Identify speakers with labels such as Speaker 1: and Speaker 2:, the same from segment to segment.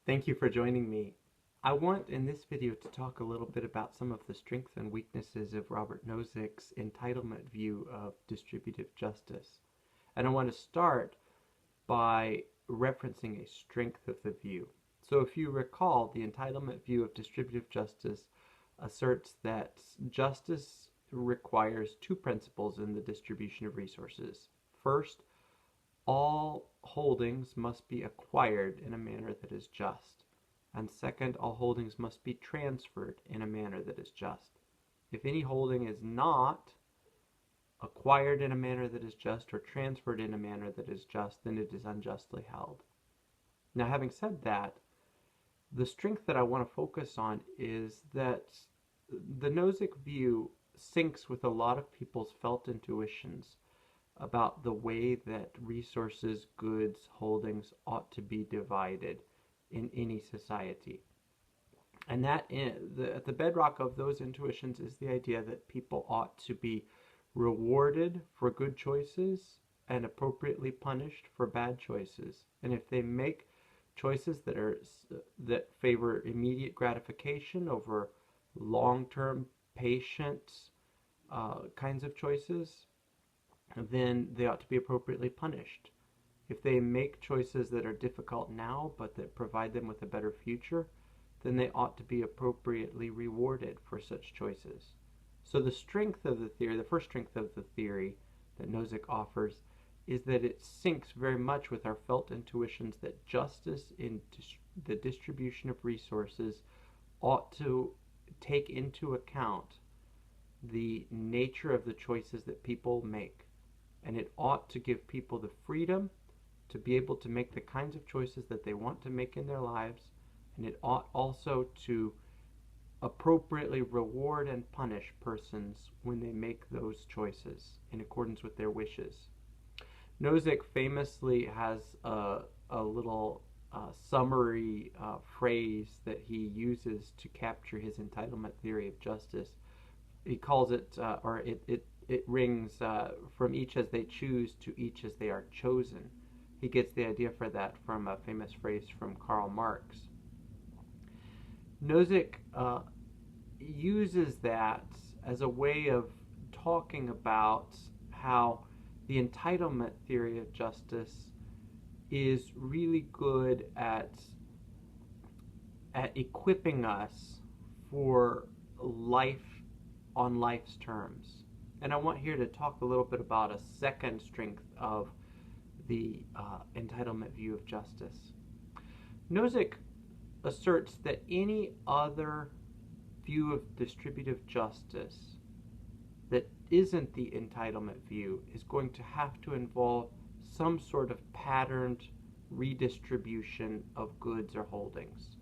Speaker 1: Thank you for joining me. I want in this video to talk a little bit about some of the strengths and weaknesses of Robert Nozick's entitlement view of distributive justice. And I want to start by referencing a strength of the view. So if you recall, the entitlement view of distributive justice asserts that justice requires two principles in the distribution of resources. First, all holdings must be acquired in a manner that is just. And second, all holdings must be transferred in a manner that is just. If any holding is not acquired in a manner that is just or transferred in a manner that is just, then it is unjustly held. Now, having said that, the strength that I want to focus on is that the Nozick view syncs with a lot of people's felt intuitions about the way that resources, goods, holdings ought to be divided in any society. And that at the bedrock of those intuitions is the idea that people ought to be rewarded for good choices and appropriately punished for bad choices. And if they make choices that favor immediate gratification over long-term patient kinds of choices, then they ought to be appropriately punished. If they make choices that are difficult now but that provide them with a better future, then they ought to be appropriately rewarded for such choices. So the strength of the theory, the first strength of the theory that Nozick offers, is that it syncs very much with our felt intuitions that justice in the distribution of resources ought to take into account the nature of the choices that people make. And it ought to give people the freedom to be able to make the kinds of choices that they want to make in their lives, and it ought also to appropriately reward and punish persons when they make those choices in accordance with their wishes. Nozick famously has a little summary phrase that he uses to capture his entitlement theory of justice. He calls it, it rings from each as they choose to each as they are chosen. He gets the idea for that from a famous phrase from Karl Marx. Nozick uses that as a way of talking about how the entitlement theory of justice is really good at equipping us for life on life's terms. And I want here to talk a little bit about a second strength of the entitlement view of justice. Nozick asserts that any other view of distributive justice that isn't the entitlement view is going to have to involve some sort of patterned redistribution of goods or holdings.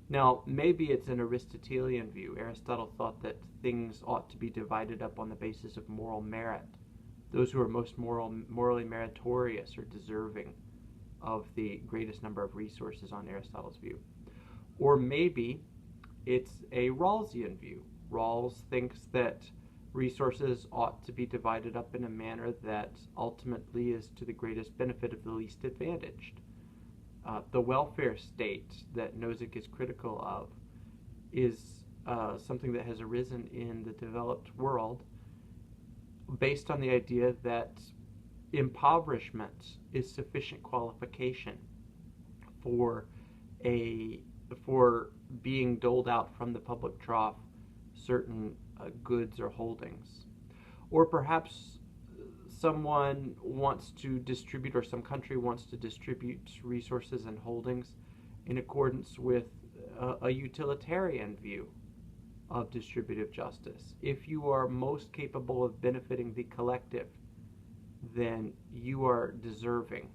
Speaker 1: Now, maybe it's an Aristotelian view. Aristotle thought that things ought to be divided up on the basis of moral merit. Those who are most morally meritorious or deserving of the greatest number of resources on Aristotle's view. Or maybe it's a Rawlsian view. Rawls thinks that resources ought to be divided up in a manner that ultimately is to the greatest benefit of the least advantaged. The welfare state that Nozick is critical of is something that has arisen in the developed world based on the idea that impoverishment is sufficient qualification for being doled out from the public trough certain goods or holdings. Or perhaps someone wants to distribute, or some country wants to distribute resources and holdings in accordance with a utilitarian view of distributive justice. If you are most capable of benefiting the collective, then you are deserving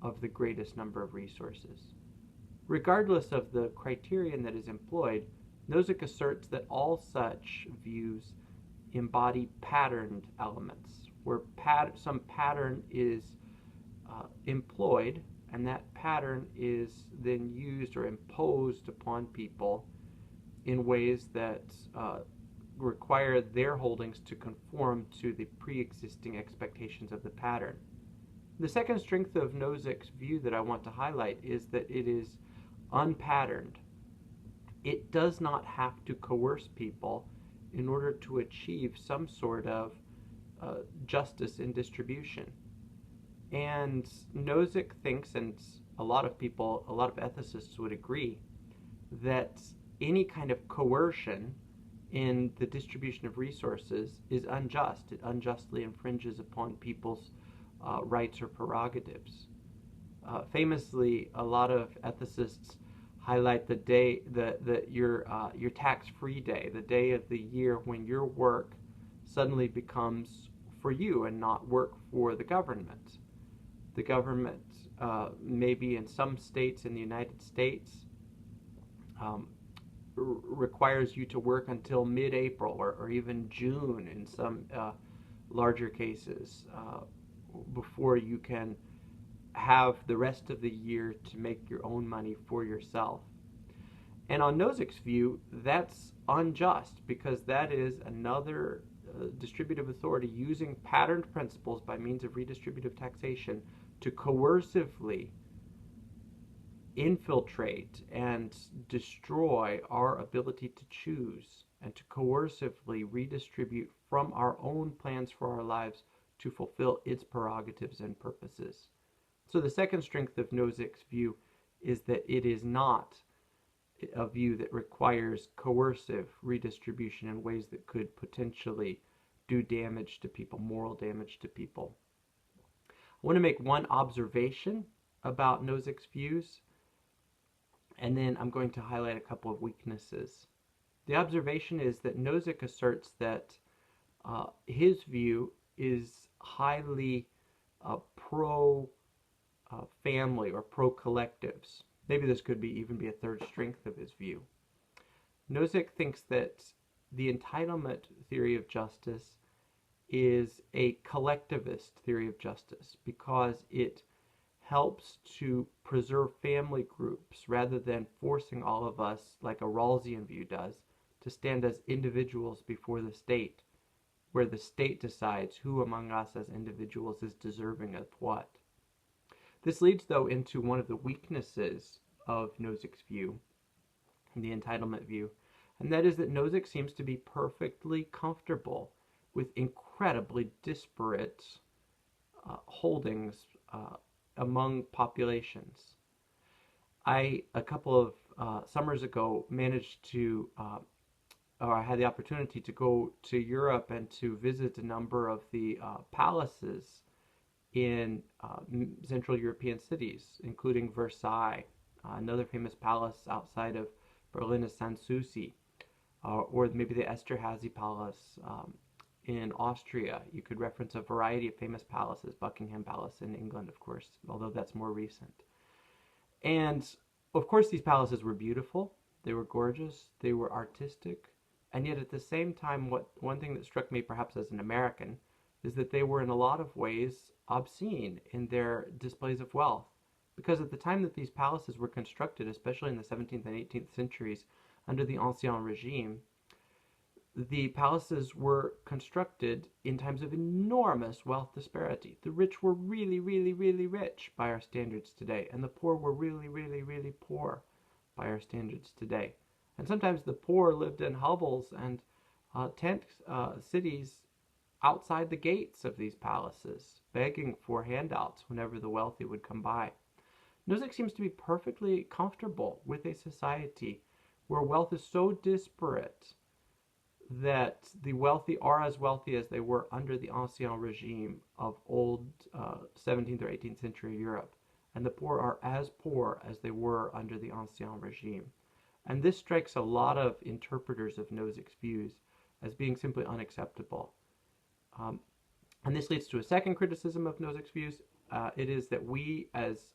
Speaker 1: of the greatest number of resources. Regardless of the criterion that is employed, Nozick asserts that all such views embody patterned elements, where some pattern is employed, and that pattern is then used or imposed upon people in ways that require their holdings to conform to the pre-existing expectations of the pattern. The second strength of Nozick's view that I want to highlight is that it is unpatterned. It does not have to coerce people in order to achieve some sort of justice in distribution. And Nozick thinks, and a lot of people, a lot of ethicists would agree, that any kind of coercion in the distribution of resources is unjust. It unjustly infringes upon people's rights or prerogatives. Famously, a lot of ethicists highlight the day, your tax-free day, the day of the year when your work suddenly becomes for you and not work for the government. The government, maybe in some states in the United States, requires you to work until mid-April or even June in some larger cases before you can have the rest of the year to make your own money for yourself. And on Nozick's view, that's unjust because that is another distributive authority using patterned principles by means of redistributive taxation to coercively infiltrate and destroy our ability to choose and to coercively redistribute from our own plans for our lives to fulfill its prerogatives and purposes. So the second strength of Nozick's view is that it is not a view that requires coercive redistribution in ways that could potentially do damage to people, moral damage to people. I want to make one observation about Nozick's views, and then I'm going to highlight a couple of weaknesses. The observation is that Nozick asserts that his view is highly pro-family or pro-collectives. Maybe this could even be a third strength of his view. Nozick thinks that the entitlement theory of justice is a collectivist theory of justice because it helps to preserve family groups rather than forcing all of us, like a Rawlsian view does, to stand as individuals before the state, where the state decides who among us as individuals is deserving of what. This leads, though, into one of the weaknesses of Nozick's view, the entitlement view, and that is that Nozick seems to be perfectly comfortable with incredibly disparate holdings among populations. A couple of summers ago, managed to, or I had the opportunity to go to Europe and to visit a number of the palaces in Central European cities, including Versailles. Another famous palace outside of Berlin is Sanssouci, or maybe the Esterhazy Palace in Austria. You could reference a variety of famous palaces, Buckingham Palace in England, of course, although that's more recent. And, of course, these palaces were beautiful, they were gorgeous, they were artistic, and yet at the same time, one thing that struck me perhaps as an American is that they were in a lot of ways obscene in their displays of wealth. Because at the time that these palaces were constructed, especially in the 17th and 18th centuries, under the Ancien Regime, the palaces were constructed in times of enormous wealth disparity. The rich were really, really, really rich by our standards today, and the poor were really, really, really poor by our standards today. And sometimes the poor lived in hovels and tent cities outside the gates of these palaces, begging for handouts whenever the wealthy would come by. Nozick seems to be perfectly comfortable with a society where wealth is so disparate that the wealthy are as wealthy as they were under the Ancien Regime of old 17th or 18th century Europe, and the poor are as poor as they were under the Ancien Regime. And this strikes a lot of interpreters of Nozick's views as being simply unacceptable. And this leads to a second criticism of Nozick's views. It is that we as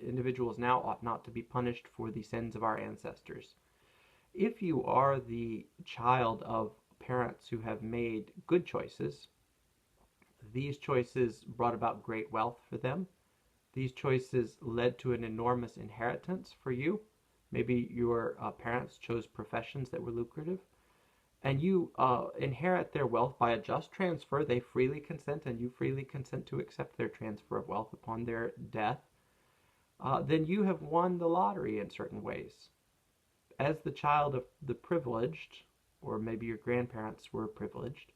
Speaker 1: individuals now ought not to be punished for the sins of our ancestors. If you are the child of parents who have made good choices, these choices brought about great wealth for them. These choices led to an enormous inheritance for you. Maybe your parents chose professions that were lucrative. And you inherit their wealth by a just transfer. They freely consent, and you freely consent to accept their transfer of wealth upon their death. then you have won the lottery in certain ways. As the child of the privileged, or maybe your grandparents were privileged,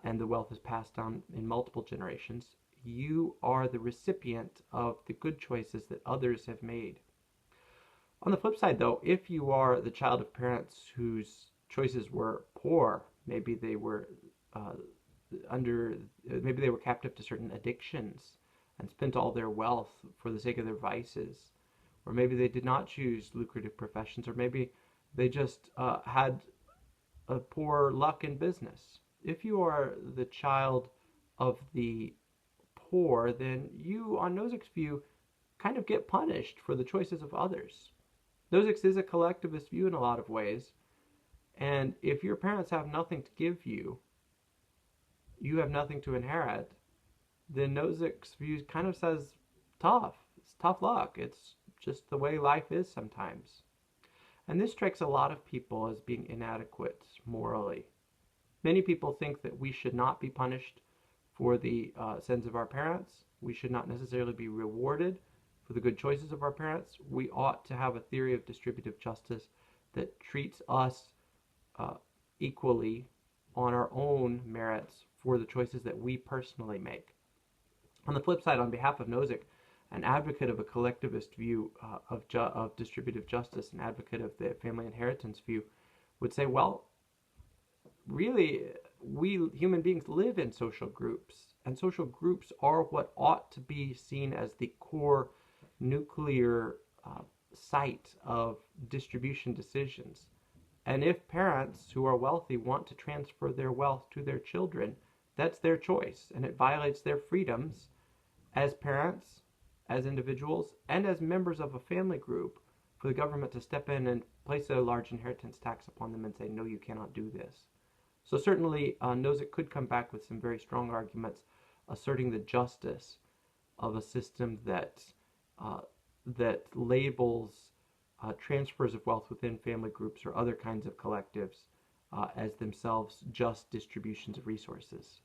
Speaker 1: and the wealth is passed down in multiple generations, you are the recipient of the good choices that others have made. On the flip side, though, if you are the child of parents whose choices were poor, maybe they were uh, under, maybe they were captive to certain addictions and spent all their wealth for the sake of their vices, or maybe they did not choose lucrative professions, or maybe they just had a poor luck in business. If you are the child of the poor, then you, on Nozick's view, kind of get punished for the choices of others. Nozick's is a collectivist view in a lot of ways, and if your parents have nothing to give you, you have nothing to inherit, then Nozick's view kind of says tough. It's tough luck. It's just the way life is sometimes. And this strikes a lot of people as being inadequate morally. Many people think that we should not be punished for the sins of our parents. We should not necessarily be rewarded for the good choices of our parents. We ought to have a theory of distributive justice that treats us equally on our own merits for the choices that we personally make. On the flip side, on behalf of Nozick, an advocate of a collectivist view of distributive justice, an advocate of the family inheritance view, would say, well, really, we human beings live in social groups, and social groups are what ought to be seen as the core nuclear site of distribution decisions. And if parents who are wealthy want to transfer their wealth to their children, that's their choice, and it violates their freedoms as parents, as individuals, and as members of a family group for the government to step in and place a large inheritance tax upon them and say, no, you cannot do this. So certainly, Nozick could come back with some very strong arguments asserting the justice of a system that that labels transfers of wealth within family groups or other kinds of collectives as themselves just distributions of resources.